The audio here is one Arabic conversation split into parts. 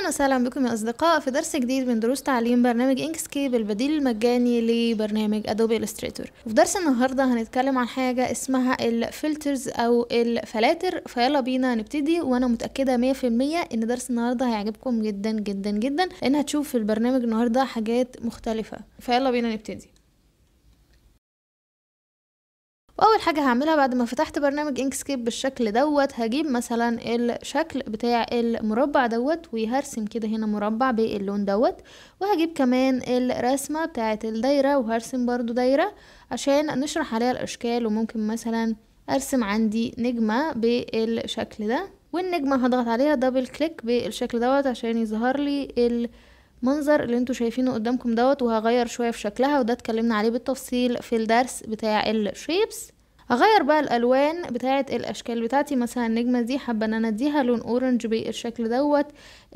وسهلا بكم يا أصدقاء في درس جديد من دروس تعليم برنامج انكسكيب البديل المجاني لبرنامج ادوبي إلستريتور. وفي درس النهارده هنتكلم عن حاجة اسمها الفلترز أو الفلاتر، فيلا بينا نبتدي. وأنا متأكدة 100% إن درس النهارده هيعجبكم جدا جدا جدا، لأن هتشوف في البرنامج النهارده حاجات مختلفة. فيلا بينا نبتدي. واول حاجه هعملها بعد ما فتحت برنامج انكسكيب بالشكل دوت، هجيب مثلا الشكل بتاع المربع دوت وهرسم كده هنا مربع باللون دوت، وهجيب كمان الرسمه بتاعه الدايره وهرسم برضو دايره عشان نشرح عليها الاشكال. وممكن مثلا ارسم عندي نجمه بالشكل ده، والنجمه هضغط عليها دبل كليك بالشكل دوت عشان يظهر لي المنظر اللي انتوا شايفينه قدامكم دوت. وهغير شويه في شكلها، وده اتكلمنا عليه بالتفصيل في الدرس بتاع الشيبس. هغير بقى الالوان بتاعه الاشكال بتاعتي، مثلا النجمه دي حابه ان انا اديها لون اورنج بالشكل دوت،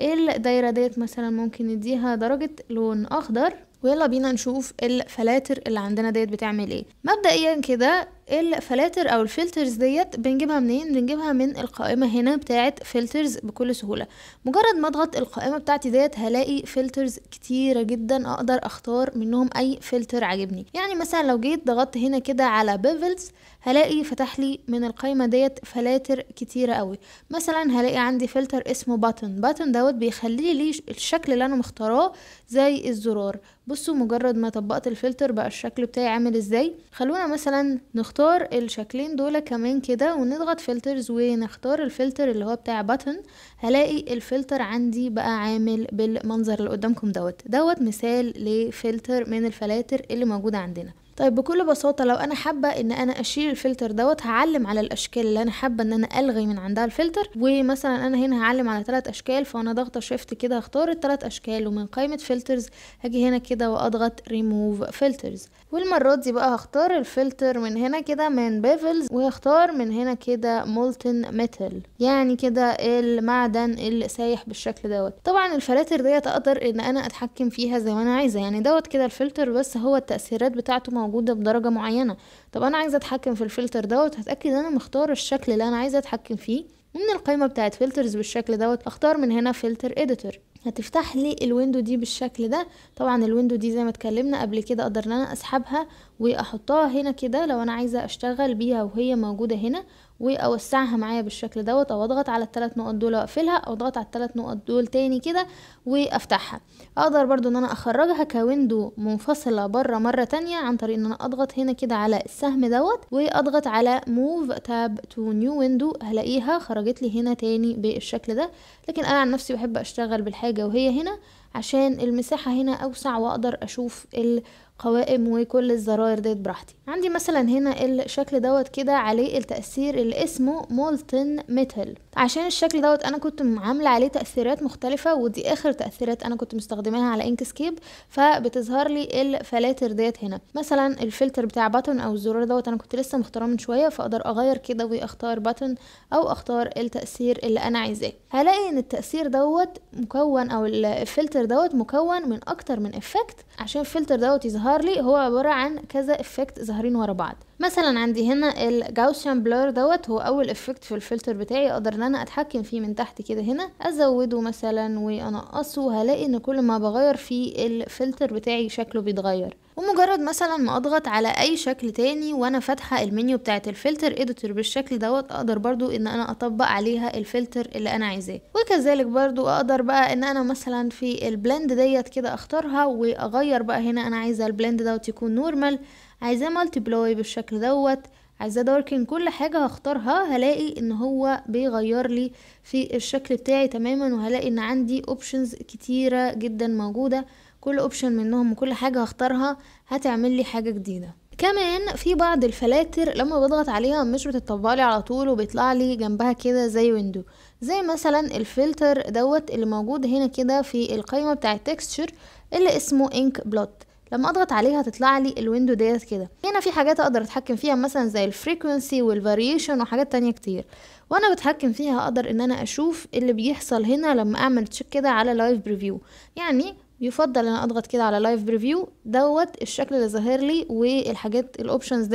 الدايره ديت مثلا ممكن نديها درجه لون اخضر. ويلا بينا نشوف الفلاتر اللي عندنا ديت بتعمل ايه. مبدئيا كده الفلاتر او الفلترز ديت بنجيبها منين؟ بنجيبها من القائمه هنا بتاعه فلترز بكل سهوله. مجرد ما اضغط القائمه بتاعتي ديت هلاقي فلترز كتيره جدا اقدر اختار منهم اي فلتر عاجبني. يعني مثلا لو جيت ضغطت هنا كده على بيفلز هلاقي فتح لي من القائمه ديت فلاتر كتيره قوي. مثلا هلاقي عندي فلتر اسمه باتن دوت بيخلي لي الشكل اللي انا مختاراه زي الزرار. بصوا مجرد ما طبقت الفلتر بقى الشكل بتاعي عامل ازاي. خلونا مثلا نختار الشكلين دول كمان كده ونضغط فلترز ونختار الفلتر اللي هو بتاع باتن. هلاقي الفلتر عندي بقى عامل بالمنظر اللي قدامكم دوت مثال لفلتر من الفلاتر اللي موجودة عندنا. طيب بكل بساطة لو انا حابة ان انا اشيل الفلتر دوت هعلم على الاشكال اللي انا حابة ان انا الغي من عندها الفلتر. ومثلا انا هنا هعلم على 3 اشكال، فانا ضغطة شيفت كده هختار ال3 اشكال، ومن قائمة فلترز هاجي هنا كده واضغط ريموف فلترز. والمرات دي بقى هختار الفلتر من هنا كده من بيفلز، وهختار من هنا كده مولتن ميتال، يعني كده المعدن اللي سايح بالشكل دوت. طبعا الفلاتر ديت اقدر ان انا اتحكم فيها زي ما انا عايزة، يعني دوت كده الفلتر بس هو التأثيرات بتاعته موجودة بدرجة معينة. طب انا عايزة اتحكم في الفلتر دوت هتأكد ان انا مختار الشكل اللي انا عايزة اتحكم فيه من القائمة بتاعت فلترز بالشكل دوت. اختار من هنا فلتر اديتور، هتفتح لي الويندو دي بالشكل ده. طبعا الويندو دي زي ما اتكلمنا قبل كده اقدر ان انا اسحبها واحطها هنا كده لو انا عايزة اشتغل بيها وهي موجودة هنا، واوسعها معايا بالشكل دوت، او اضغط على ال3 نقط دول واقفلها، او اضغط على ال3 نقط دول تاني كده وافتحها. اقدر برضو ان انا اخرجها كويندو منفصلة بره مرة تانية عن طريق ان انا اضغط هنا كده على السهم دوت واضغط على موف تاب تو نيو ويندو، هلاقيها خرجت لي هنا تاني بالشكل ده. لكن انا عن نفسي بحب اشتغل بالحاجة وهي هنا عشان المساحة هنا اوسع واقدر اشوف القوائم وكل الزراير ديت براحتي. عندي مثلا هنا الشكل دوت كده عليه التأثير اللي اسمه مولتن ميتال، عشان الشكل دوت انا كنت عاملة عليه تأثيرات مختلفة، ودي اخر تأثيرات انا كنت مستخدماها على انكسكيب، فبتظهر لي الفلاتر ديت هنا. مثلا الفلتر بتاع باتن او الزرار دوت انا كنت لسه مختاراه من شوية، فاقدر اغير كده واختار باتن او اختار التأثير اللي انا عايزاه. هلاقي ان التأثير دوت مكون او الفلتر دوت مكون من اكتر من افكت. عشان الفلتر دوت يظهر لي هو عبارة عن كذا افكت ظاهرين ورا بعض. مثلا عندي هنا الجاوسيان بلور دوت هو اول افكت في الفلتر بتاعي، اقدر ان انا اتحكم فيه من تحت كده هنا، ازوده مثلا وانقصه. هلاقي ان كل ما بغير فيه الفلتر بتاعي شكله بيتغير. ومجرد مثلا ما اضغط على اي شكل تاني وانا فاتحه المنيو بتاعت الفلتر اديتور بالشكل دوت، اقدر برضو ان انا اطبق عليها الفلتر اللي انا عايزاه. وكذلك برضو اقدر بقى ان انا مثلا في البلند ديت كده اختارها واغير بقى هنا انا عايزه البلند دوت يكون نورمال، عايزاه مالتيبلاي بالشكل دوت، عايزاه داركن، كل حاجه هختارها هلاقي ان هو بيغير لي في الشكل بتاعي تماما. وهلاقي ان عندي اوبشنز كتيره جدا موجوده، كل اوبشن منهم وكل حاجه هختارها هتعمل لي حاجه جديده. كمان في بعض الفلاتر لما بضغط عليها مش بتطبق لي على طول وبيطلع لي جنبها كده زي ويندو، زي مثلا الفلتر دوت اللي موجود هنا كده في القائمه بتاعه تكستشر اللي اسمه انك بلوت. لما اضغط عليها تطلع لي الويندو ديت كده. هنا في حاجات اقدر اتحكم فيها مثلا زي الفريكوينسي والفاريشن وحاجات تانية كتير، وانا بتحكم فيها اقدر ان انا اشوف اللي بيحصل هنا لما اعمل تشيك كده على لايف بريفيو. يعني يفضل ان انا اضغط كده على لايف بريفيو دوت الشكل اللي ظاهر لي، والحاجات الاوبشنز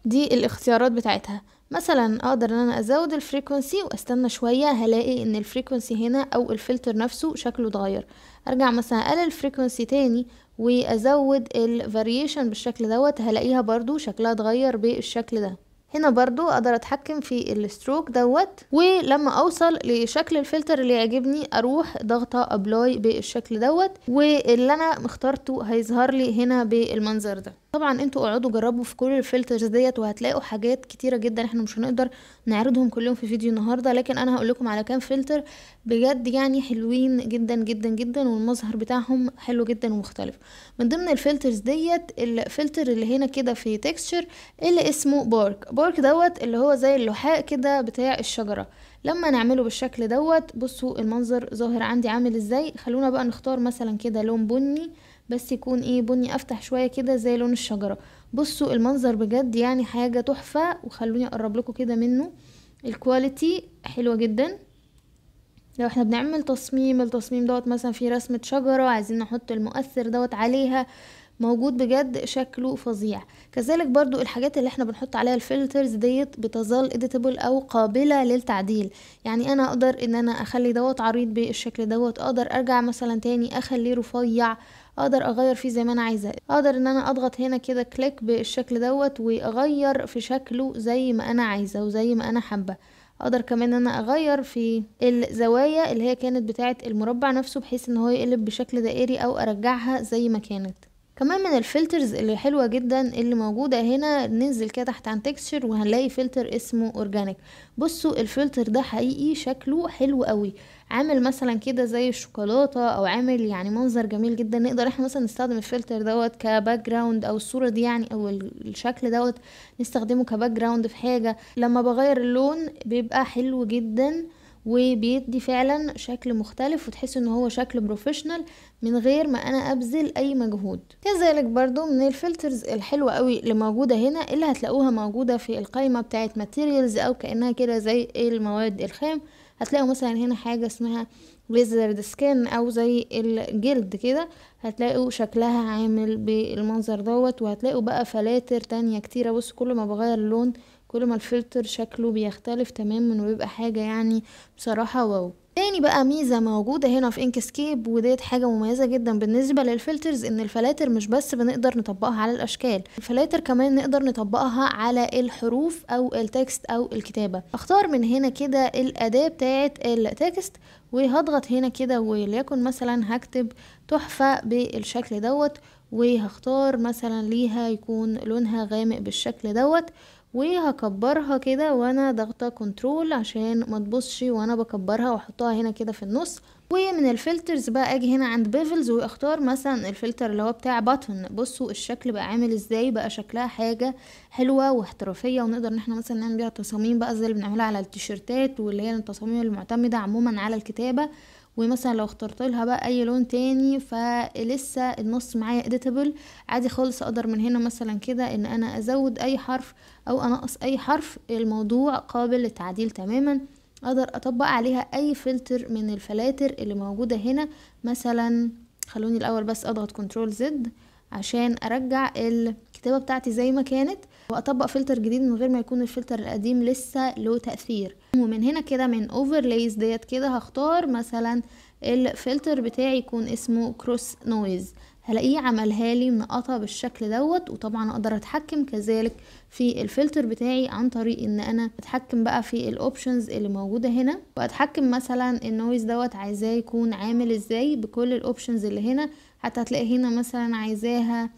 دي الاختيارات بتاعتها. مثلا اقدر ان انا ازود الفريكونسي واستنى شوية، هلاقي ان الفريكونسي هنا او الفلتر نفسه شكله اتغير. ارجع مثلا اقلل الفريكونسي تاني وازود الفاريشن بالشكل دوت، هلاقيها برضو شكلها اتغير بالشكل ده. هنا برضو اقدر اتحكم في الستروك دوت، ولما اوصل لشكل الفلتر اللي يعجبني اروح ضغطة ابلاي بالشكل دوت، واللي انا مختارته هيظهر لي هنا بالمنظر ده. طبعا انتوا اقعدوا جربوا في كل الفلترز ديت وهتلاقوا حاجات كتيرة جدا احنا مش هنقدر نعرضهم كلهم في فيديو النهاردة، لكن انا هقول لكم على كام فلتر بجد يعني حلوين جدا جدا جدا، والمظهر بتاعهم حلو جدا ومختلف. من ضمن الفلترز ديت الفلتر اللي هنا كده في تكستشر اللي اسمه بارك دوت، اللي هو زي اللحاء كده بتاع الشجرة. لما نعمله بالشكل دوت بصوا المنظر ظاهر عندي عامل ازاي. خلونا بقى نختار مثلا كده لون بني، بس يكون ايه بني افتح شوية كده زي لون الشجرة. بصوا المنظر بجد يعني حاجة تحفة، وخلوني اقرب لكم كده منه. الكواليتي حلوة جدا. لو احنا بنعمل تصميم، التصميم دوت مثلا في رسمة شجرة عايزين نحط المؤثر دوت عليها، موجود بجد شكله فظيع. كذلك برضو الحاجات اللي احنا بنحط عليها الفلترز ديت بتظل editable او قابلة للتعديل. يعني انا اقدر ان انا اخلي دوت عريض بالشكل دوت، اقدر ارجع مثلا تاني اخليه رفيع، اقدر اغير فيه زي ما انا عايزة، اقدر ان انا اضغط هنا كده كليك بالشكل دوت واغير في شكله زي ما انا عايزة وزي ما انا حابة. اقدر كمان ان انا اغير في الزوايا اللي هي كانت بتاعة المربع نفسه بحيث ان هو يقلب بشكل دائري او ارجعها زي ما كانت. كمان من الفلترز اللي حلوة جدا اللي موجودة هنا، ننزل كده تحت عن تكستشر وهنلاقي فلتر اسمه اورجانيك. بصوا الفلتر ده حقيقي شكله حلو قوي، عامل مثلا كده زي الشوكولاتة او عامل يعني منظر جميل جدا. نقدر احنا مثلا نستخدم الفلتر دوت كباك جراوند، او الصورة دي يعني او الشكل دوت نستخدمه كباك جراوند في حاجة. لما بغير اللون بيبقى حلو جدا وبيدي فعلا شكل مختلف، وتحس ان هو شكل بروفيشنال من غير ما انا ابذل اي مجهود. كذلك برضو من الفلترز الحلوة قوي اللي موجودة هنا، اللي هتلاقوها موجودة في القائمة بتاعه ماتيريالز او كأنها كده زي المواد الخام. هتلاقوا مثلا هنا حاجة اسمها ليزرد سكين او زي الجلد كده، هتلاقوا شكلها عامل بالمنظر دوت. وهتلاقوا بقى فلاتر تانية كتيرة. بص كل ما بغير اللون كل ما الفلتر شكله بيختلف تماما وبيبقى حاجة يعني بصراحة واو. تاني بقى ميزة موجودة هنا في انكسكيب، وديت حاجة مميزة جدا بالنسبة للفلترز، ان الفلاتر مش بس بنقدر نطبقها على الاشكال، الفلاتر كمان نقدر نطبقها على الحروف او التكست او الكتابة. اختار من هنا كده الاداة بتاعت التكست وهضغط هنا كده، وليكن مثلا هكتب تحفة بالشكل دوت، وهختار مثلا ليها يكون لونها غامق بالشكل دوت، وهكبرها كده وانا ضغطة كنترول عشان ما تبصش وانا بكبرها، واحطها هنا كده في النص. ومن الفلترز بقى اجي هنا عند بيفلز واختار مثلا الفلتر اللي هو بتاع باتون. بصوا الشكل بقى عامل ازاي، بقى شكلها حاجة حلوة واحترافية، ونقدر ان احنا مثلا نعمل بيها تصاميم بقى زي اللي بنعملها على التيشيرتات، واللي هي التصاميم المعتمدة عموما على الكتابة. ومثلا لو اخترت لها بقى اي لون تاني فلسه النص معايا editable عادي خالص. اقدر من هنا مثلا كده ان انا ازود اي حرف او انقص اي حرف، الموضوع قابل للتعديل تماما. اقدر اطبق عليها اي فلتر من الفلاتر اللي موجودة هنا. مثلا خلوني الاول بس اضغط كنترول زد عشان ارجع الكتابة بتاعتي زي ما كانت، واطبق فلتر جديد من غير ما يكون الفلتر القديم لسه له تأثير. ومن هنا كده من overlays ديت كده هختار مثلا الفلتر بتاعي يكون اسمه كروس نويز، هلاقيه عملها لي منقطة بالشكل دوت. وطبعا اقدر اتحكم كذلك في الفلتر بتاعي عن طريق ان انا اتحكم بقى في الاوبشنز اللي موجودة هنا، واتحكم مثلا النويز دوت عايزاه يكون عامل ازاي بكل الاوبشنز اللي هنا. حتى هتلاقي هنا مثلا عايزاها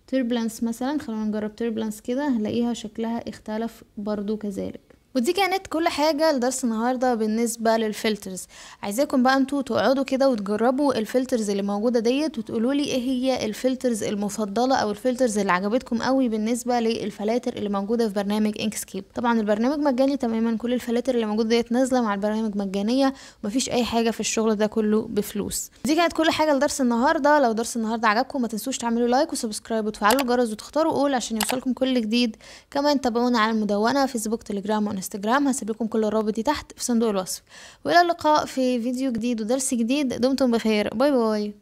تربلانس مثلا، خلونا نجرب تربلانس كده، هلاقيها شكلها اختلف برضو كذلك. ودي كانت كل حاجة لدرس النهاردة بالنسبة للفلترز. عايزاكم بقى انتوا تقعدوا كده وتجربوا الفلترز اللي موجودة ديت، وتقولوا لي ايه هي الفلترز المفضلة او الفلترز اللي عجبتكم قوي بالنسبة للفلاتر اللي موجودة في برنامج انكسكيب. طبعا البرنامج مجاني تماما، كل الفلاتر اللي موجودة ديت نازلة مع البرنامج مجانية، ومفيش اي حاجة في الشغل ده كله بفلوس. دي كانت كل حاجة لدرس النهاردة. لو درس النهاردة عجبكم ما تنسوش تعملوا لايك وسبسكرايب وتفعلوا الجرس وتختاروا اول عشان يوصلكم كل جديد. كمان تابعونا على المدونة فيسبوك تليجرام وانستجرام، هسيب لكم كل الرابط دي تحت في صندوق الوصف. والى اللقاء في فيديو جديد ودرس جديد، دمتم بخير، باي باي.